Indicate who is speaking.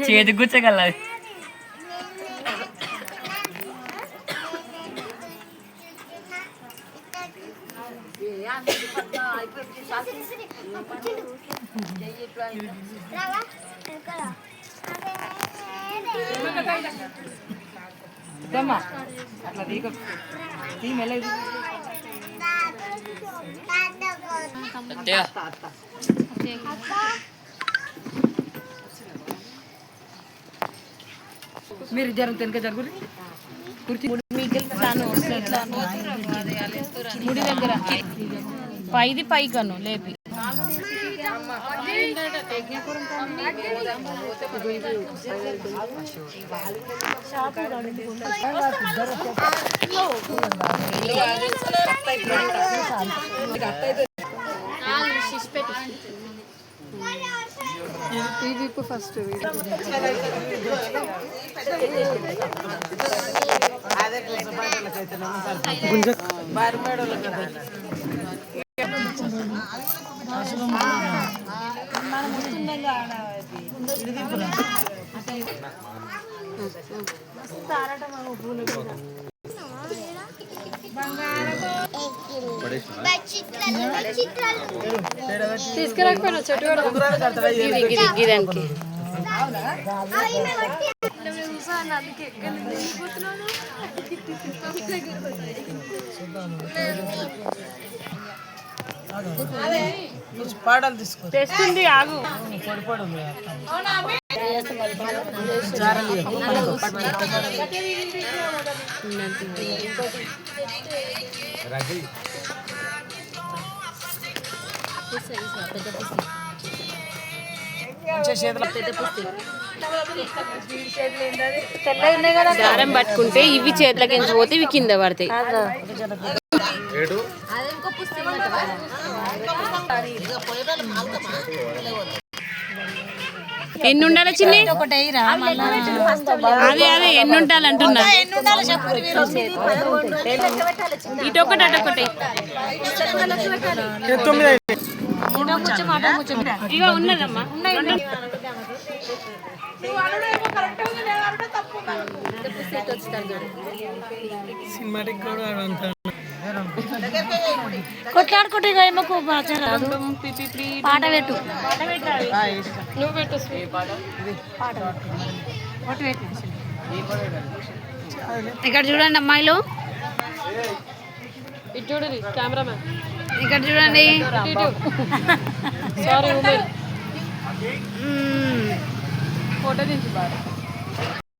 Speaker 1: చేతి గుచ్చగల అట్లా తీ మెల్లగా మీరు జరుగుతుంది వెనక జరుగురు కుర్చీ ముడి దగ్గర పైది పైకను లేపి ఫస్ట్ తీసుకురాకపోయినా చెట్టు గిదానికి
Speaker 2: పాటలు తీసుకో
Speaker 1: తెస్తుంది ఆగు
Speaker 3: దారం పట్టుకుంటే ఇవి చేతులకి పోతే ఇవి కింద పడతాయి. ఎన్ని ఉండాలి చిన్ని? అదే అదే ఎన్ని ఉండాలి అంటున్నా. ఇటొకటి అటొకటి ఇక ఉన్నదమ్మా. కొట్లాడుకుంటే పాట పెట్టు. నువ్వు పెట్టు. ఇక్కడ చూడండి అమ్మాయిలు,
Speaker 1: ఇటు చూడండి కెమెరామ్యాన్,
Speaker 3: ఇక్కడ చూడండి.
Speaker 1: సారీ ఫోటో దించు బాగా.